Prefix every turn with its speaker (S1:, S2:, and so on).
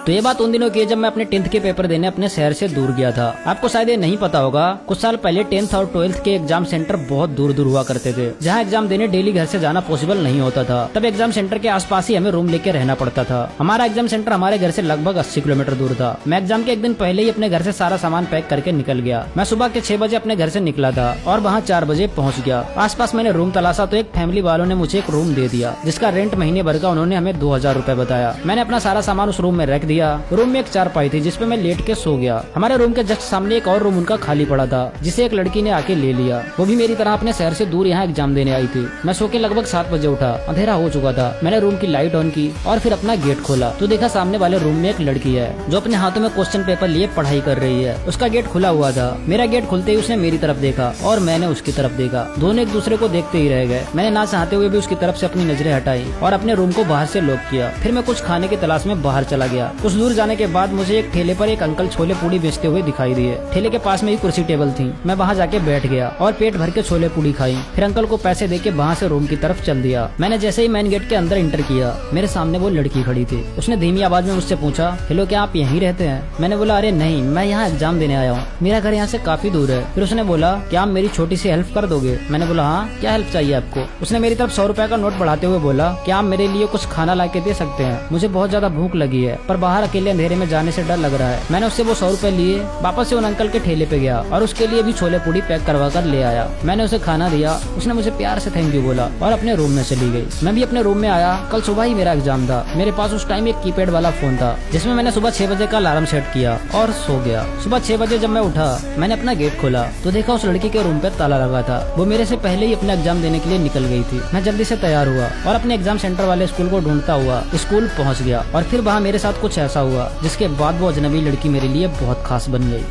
S1: तो ये बात उन दिनों की है जब मैं अपने 10th के पेपर देने अपने शहर से दूर गया था। आपको शायद ये नहीं पता होगा, कुछ साल पहले 10th और 12th के एग्जाम सेंटर बहुत दूर दूर हुआ करते थे, जहाँ एग्जाम देने डेली घर से जाना पॉसिबल नहीं होता था। तब एग्जाम सेंटर के आसपास ही हमें रूम लेके रहना पड़ता था। हमारा एग्जाम सेंटर हमारे घर से लगभग 80 किलोमीटर दूर था। मैं एग्जाम के एक दिन पहले ही अपने घर से सारा सामान पैक करके निकल गया। मैं सुबह के 6 बजे अपने घर से निकला था और वहाँ 4 बजे पहुँच गया। आसपास मैंने रूम तलाशा तो एक फैमिली वालों ने मुझे एक रूम दे दिया, जिसका रेंट महीने भर का उन्होंने हमें 2000 रुपए बताया। मैंने अपना सारा सामान उस रूम में रख दिया। रूम में एक चारपाई थी जिसपे मैं लेट के सो गया। हमारे रूम के जस्ट सामने एक और रूम उनका खाली पड़ा था, जिसे एक लड़की ने आके ले लिया। वो भी मेरी तरह अपने शहर से दूर यहाँ एग्जाम देने आई थी। मैं सो के लगभग 7 बजे उठा, अंधेरा हो चुका था। मैंने रूम की लाइट ऑन की और फिर अपना गेट खोला तो देखा सामने वाले रूम में एक लड़की है जो अपने हाथों में क्वेश्चन पेपर लिए पढ़ाई कर रही है। उसका गेट खुला हुआ था। मेरा गेट खुलते ही उसने मेरी तरफ देखा और मैंने उसकी तरफ देखा। दोनों एक दूसरे को देखते ही रह गए। मैंने ना चाहते हुए भी उसकी तरफ से अपनी नजरें हटाई और अपने रूम को बाहर से लॉक किया। फिर मैं कुछ खाने की तलाश में बाहर चला गया। कुछ दूर जाने के बाद मुझे एक ठेले पर एक अंकल छोले पूड़ी बेचते हुए दिखाई दिए। ठेले के पास में ही कुर्सी टेबल थी। मैं वहाँ जाके बैठ गया और पेट भर के छोले पूड़ी खाई। फिर अंकल को पैसे देके वहाँ से रूम की तरफ चल दिया। मैंने जैसे ही मेन गेट के अंदर इंटर किया, मेरे सामने वो लड़की खड़ी थी। उसने धीमी आवाज में मुझसे पूछा, हेलो क्या आप यहीं रहते हैं? मैंने बोला अरे नहीं, मैं यहाँ एग्जाम देने आया हूँ, मेरा घर यहाँ से काफी दूर है। फिर उसने बोला क्या आप मेरी छोटी सी हेल्प कर दोगे? मैंने बोला हाँ, क्या हेल्प चाहिए आपको? उसने मेरी तरफ 100 रुपए का नोट बढ़ाते हुए बोला, क्या आप मेरे लिए कुछ खाना ला के दे सकते हैं? मुझे बहुत ज्यादा भूख लगी है पर बाहर अकेले अंधेरे में जाने से डर लग रहा है। मैंने उससे वो 100 रुपए लिए, वापस से उन अंकल के ठेले पे गया और उसके लिए भी छोले पूड़ी पैक करवा कर ले आया। मैंने उसे खाना दिया। उसने मुझे प्यार से थैंक यू बोला और अपने रूम में चली गई। मैं भी अपने रूम में आया। कल सुबह ही मेरा एग्जाम था। मेरे पास उस टाइम एक कीपैड वाला फोन था जिसमें मैंने सुबह 6 बजे का अलार्म सेट किया और सो गया। सुबह 6 बजे जब मैं उठा, मैंने अपना गेट खोला तो देखा उस लड़की के रूम पे ताला लगा था। वो मेरे से पहले ही अपना एग्जाम देने के लिए निकल गई थी। मैं जल्दी से तैयार हुआ और अपने एग्जाम सेंटर वाले स्कूल को ढूंढता हुआ स्कूल पहुंच गया। और फिर वहाँ मेरे साथ कुछ ऐसा हुआ जिसके बाद वो अजनबी लड़की मेरे लिए बहुत खास बन गई।